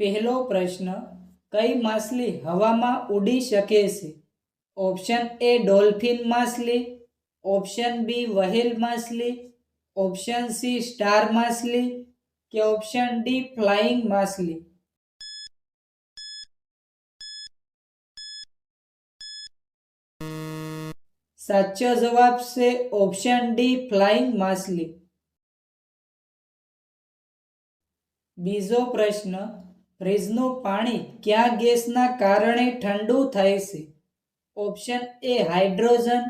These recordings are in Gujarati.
પહેલો પ્રશ્ન, કઈ માછલી હવામાં ઉડી શકે છે? ઓપ્શન એ ડોલ્ફિન માછલી, ઓપ્શન બી વ્હેલ માછલી, ઓપ્શન સી સ્ટાર માછલી કે ઓપ્શન ડી ફ્લાઇંગ માછલી. સાચો જવાબ છે ઓપ્શન ડી ફ્લાઇંગ માછલી. બીજો પ્રશ્ન, ફ્રીજનું પાણી કયા ગેસના કારણે ઠંડુ થાય છે? Option A hydrogen,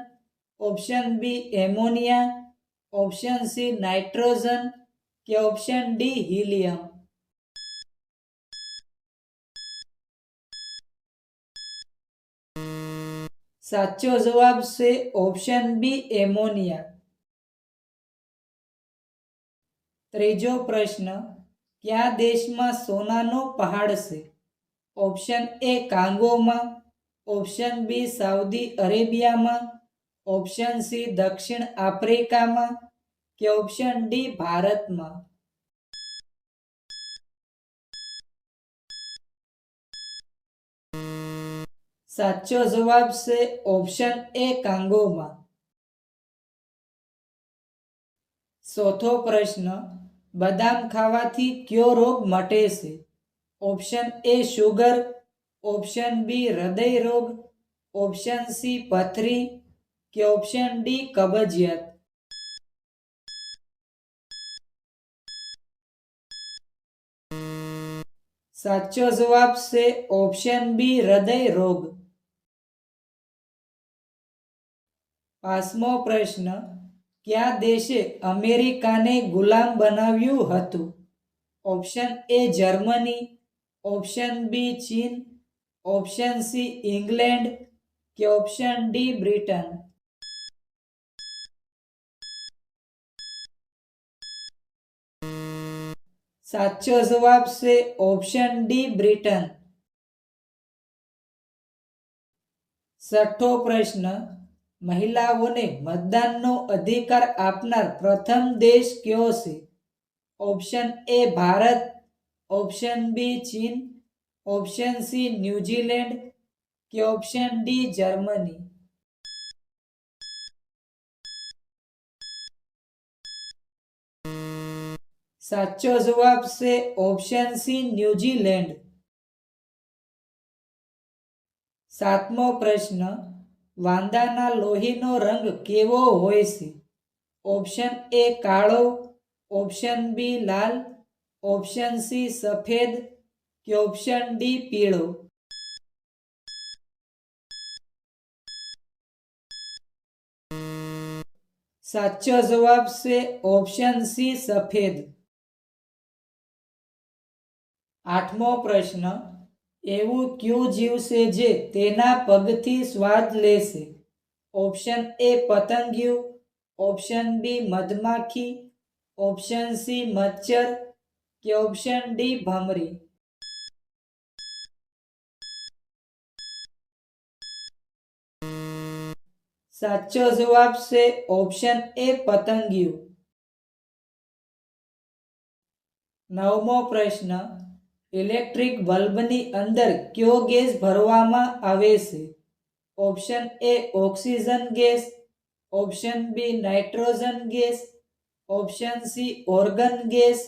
option B ammonia, option C nitrogen કે ઓપ્શન ડી હિલિયમ. સાચો જવાબ છે ઓપ્શન બી એમોનિયા. ત્રીજો પ્રશ્ન, કયા દેશમાં સોનાનો પહાડ છે? ઓપ્શન એ કાંગોમાં, ઓપ્શન બી સાઉદી અરેબિયામાં, ઓપ્શન સી દક્ષિણ આફ્રિકામાં કે ઓપ્શન ડી ભારતમાં. સાચો જવાબ છે ઓપ્શન એ કાંગોમાં. ચોથો પ્રશ્ન, બદામ ખાવાથી કયો રોગ મટે છે? Option A sugar, option B હૃદય રોગ, ઓપ્શન સી પથરી કે ઓપ્શન ડી કબજિયાત. સાચો જવાબ છે ઓપ્શન બી હૃદય રોગ. પાંચમો પ્રશ્ન, કયા દેશે અમેરિકાને ગુલામ બનાવ્યું હતું? Option A Germany, option B ચીન, ઓપ્શન સી ઇંગ્લેન્ડ કે ઓપ્શન ડી બ્રિટન. સાચો જવાબ છે ઓપ્શન ડી બ્રિટન. છઠ્ઠો પ્રશ્ન, મહિલાઓને મતદાનનો અધિકાર આપનાર પ્રથમ દેશ કયો છે? Option A Bharat, option B ચીન, ઓપ્શન સી ન્યુઝીલેન્ડ કે ઓપ્શન ડી જર્મની. સાચો જવાબ છે ઓપ્શન સી ન્યુઝીલેન્ડ. સાતમો પ્રશ્ન, વાંદાના લોહીનો રંગ કેવો હોય છે? ઓપ્શન એ કાળો, ઓપ્શન બી લાલ, ઓપ્શન સી સફેદ કે ઓપ્શન ડી પીળો. સાચો જવાબ છે ઓપ્શન સી સફેદ. આઠમો પ્રશ્ન, એવું કયું જીવ છે જે તેના પગથી સ્વાદ લે છે? ઓપ્શન એ પતંગિયું, ઓપ્શન બી મધમાખી, ઓપ્શન સી મચ્છર કે ઓપ્શન ડી ભમરી. સાચો જવાબ છે ઓપ્શન એ પતંગિયું. નવમો પ્રશ્ન, ઇલેક્ટ્રિક બલ્બની અંદર કયો ગેસ ભરવામાં આવે છે? Option A oxygen gas, option B nitrogen gas, option C argon gas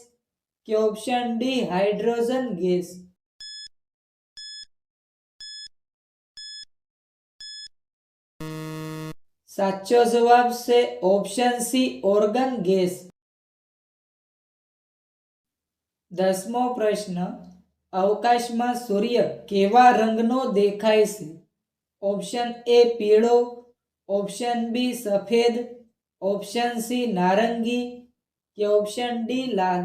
કે ઓપ્શન ડી હાઇડ્રોજન ગેસ. સાચો જવાબ છે ઓપ્શન સી ઓર્ગન ગેસ. દસમો પ્રશ્ન, અવકાશમાં સૂર્ય કેવા રંગનો દેખાય છે? ઓપ્શન એ પીળો, ઓપ્શન બી સફેદ, ઓપ્શન સી નારંગી કે ઓપ્શન ડી લાલ.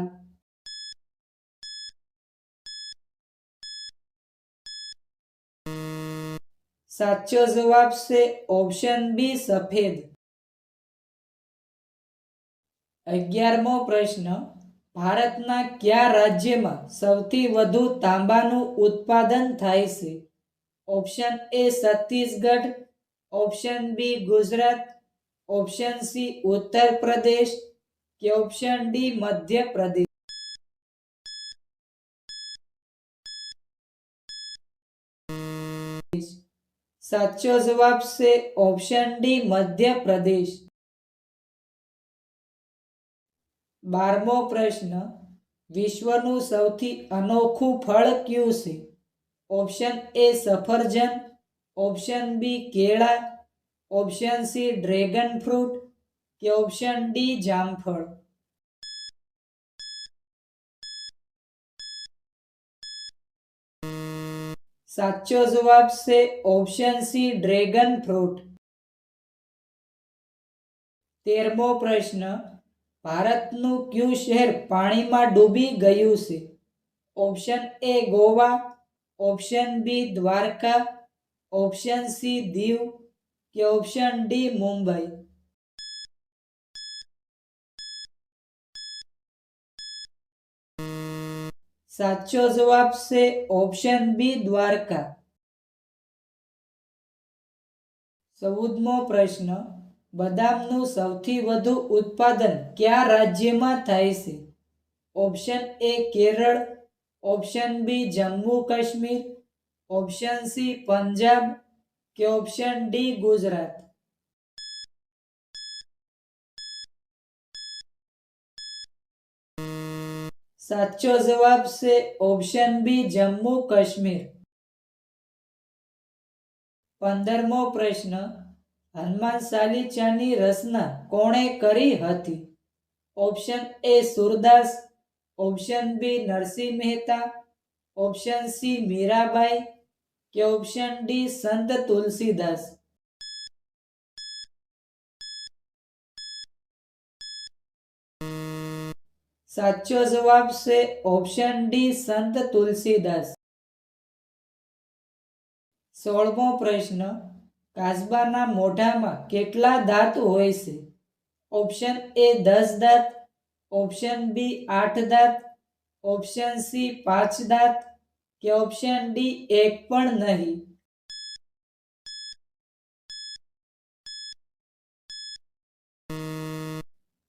સાચો જવાબ છે ઓપ્શન બી સફેદ. 11મો પ્રશ્ન, ભારતના કયા રાજ્યમાં સૌથી વધુ તાંબાનું ઉત્પાદન થાય છે? Option A Chhattisgarh, option B Gujarat, option C Uttar Pradesh કે ઓપ્શન ડી મધ્યપ્રદેશ. સાચો જવાબ છે ઓપ્શન ડી મધ્યપ્રદેશ. 12મો પ્રશ્ન, વિશ્વનું સૌથી અનોખું ફળ કયું છે? ઓપ્શન એ સફરજન, ઓપ્શન બી કેળા, ઓપ્શન સી ડ્રેગન ફ્રૂટ કે ઓપ્શન ડી જામફળ. સાચો જવાબ છે ઓપ્શન સી ડ્રેગન ફ્રૂટ. 13મો પ્રશ્ન, ભારતનું કયું શહેર પાણીમાં ડૂબી ગયું છે? Option A Goa, option B Dwarka, option C Diu કે ઓપ્શન ડી મુંબઈ. સાચો જવાબ છે ઓપ્શન બી દ્વારકા. 14મો પ્રશ્ન, બદામનું સૌથી વધુ ઉત્પાદન કયા રાજ્યમાં થાય છે? Option A Kerala, option B Jammu Kashmir, option C Punjab કે ઓપ્શન ડી ગુજરાત. સાચો જવાબ છે ઓપ્શન બી જમ્મુ કાશ્મીર. 15મો પ્રશ્ન, હનુમાન ચાલીસાની રચના કોણે કરી હતી? Option A Surdas, option B Narsinh Mehta, option C Mirabai કે ઓપ્શન ડી સંત તુલસીદાસ. સાચો જવાબ છે ઓપ્શન ડી સંત તુલસીદાસ. 16મો પ્રશ્ન, કાચબાના મોઢામાં કેટલા દાંત હોય છે? ઓપ્શન એ 10 દાંત, ઓપ્શન બી 8 દાંત, ઓપ્શન સી 5 દાંત કે ઓપ્શન ડી 1 પણ નહીં.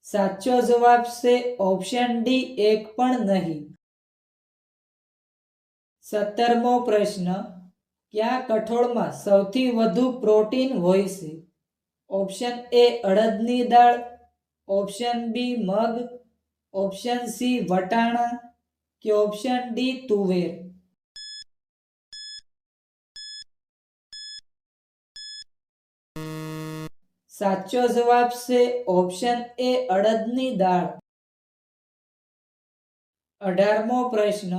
સાચો જવાબ છે ઓપ્શન ડી 1 પણ નહીં. 17મો પ્રશ્ન, કયા કઠોળમાં સૌથી વધુ પ્રોટીન હોય છે? ઓપ્શન એ અડદની દાળ, ઓપ્શન બી મગ, ઓપ્શન સી વટાણા કે ઓપ્શન ડી તુવેર. સાચો જવાબ છે ઓપ્શન એ અડદની દાળ. 18મો પ્રશ્ન,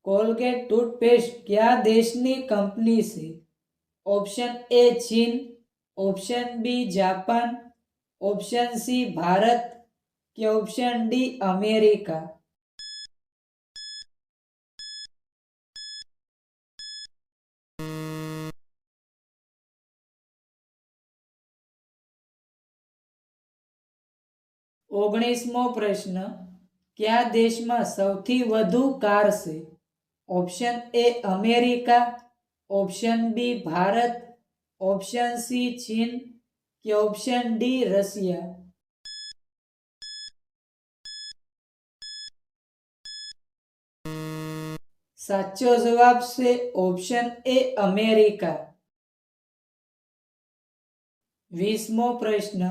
કોલગેટ ટૂથપેસ્ટ કયા દેશની કંપની છે? ઓપ્શન એ ચીન, option B Japan, option C Bharat કે ઓપ્શન ડી અમેરિકા. ઓગણીસમો પ્રશ્ન, કયા દેશમાં સૌથી વધુ કાર છે? Option A America, option B Bharat, option C ચીન કે ઓપ્શન ડી રશિયા. સાચો જવાબ છે ઓપ્શન એ અમેરિકા. 20મો પ્રશ્ન,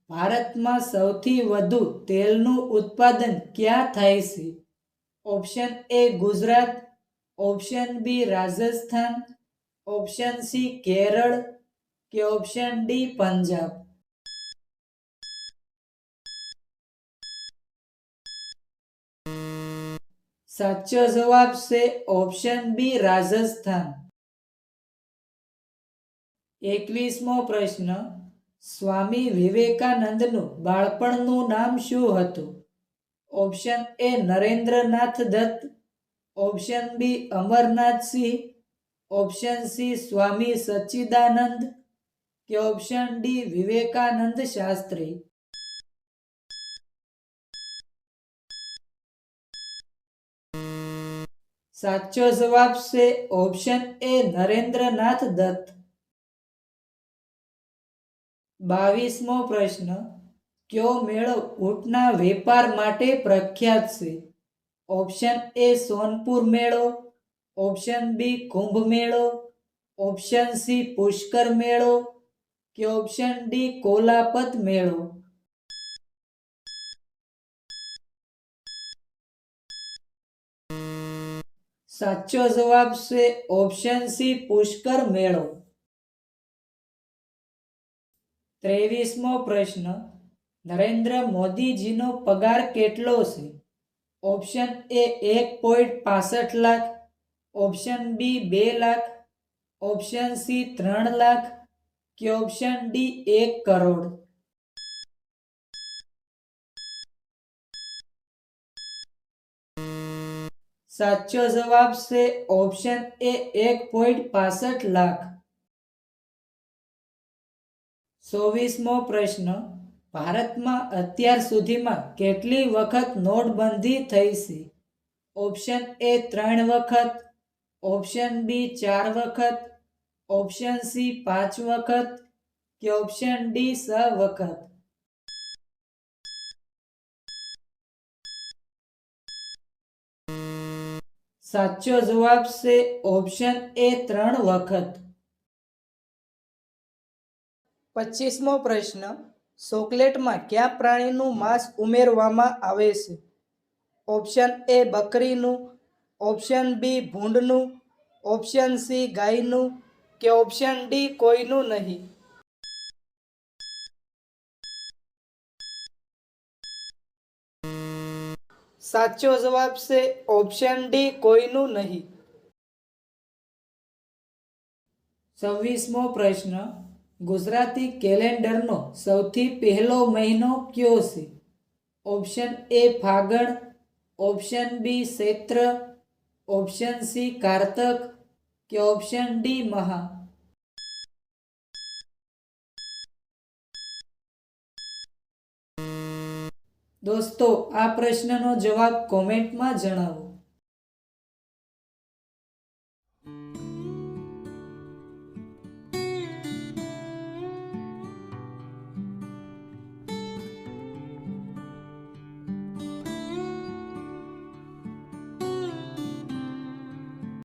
ભારતમાં સૌથી વધુ તેલનું ઉત્પાદન ક્યાં થાય છે? Option A Gujarat, option B Rajasthan, option C Kerala કે ઓપ્શન ડી પંજાબ. સાચો જવાબ છે ઓપ્શન બી રાજસ્થાન. 21મો પ્રશ્ન, સ્વામી વિવેકાનંદનું બાળપણનું નામ શું હતું? Option A Narendranath Dutt, option B Amarnathsingh, option C Swami Sachchidanand કે ઓપ્શન ડી વિવેકાનંદ શાસ્ત્રી. સાચો જવાબ છે ઓપ્શન એ નરેન્દ્રનાથ દત્ત. 22મો પ્રશ્ન, કયો મેળો ઊંટના વેપાર માટે પ્રખ્યાત છે? ઓપ્શન એ સોનપુર મેળો, ઓપ્શન બી કુંભ મેળો, ઓપ્શન સી પુષ્કર મેળો કે ઓપ્શન ડી કોલાપત મેળો? સાચો જવાબ છે ઓપ્શન સી પુષ્કર મેળો. 23મો પ્રશ્ન, નરેન્દ્ર મોદીજીનો પગાર કેટલો છે? Option A 1.65 lakh, option B 2 lakh, option C 3 lakh કે ઓપ્શન ડી 1 કરોડ? સાચો જવાબ છે ઓપ્શન એ 1.65 લાખ. 24મો પ્રશ્ન, ભારતમાં અત્યાર સુધીમાં કેટલી વખત નોટબંધી થઈ છે? ઓપ્શન એ 3 વખત, ઓપ્શન બી 4 વખત, ઓપ્શન સી 5 વખત કે ઓપ્શન ડી 6 વખત? સાચો જવાબ છે ઓપ્શન એ 3 વખત. 25મો પ્રશ્ન, ચોકલેટમાં કયા પ્રાણીનું માંસ ઉમેરવામાં આવે છે? ઓપ્શન એ બકરીનું, ઓપ્શન બી ભૂંડનું, ઓપ્શન સી ગાયનું કે ઓપ્શન ડી કોઈનું નહીં? સાચો જવાબ છે ઓપ્શન ડી કોઈનું નહીં. 26મો પ્રશ્ન, ગુજરાતી કેલેન્ડરનો સૌથી પહેલો મહિનો કયો છે? Option A Fagan, option B Chaitra, option C Kartak કે ઓપ્શન ડી મહા? દોસ્તો, આ પ્રશ્નનો જવાબ કોમેન્ટમાં જણાવો.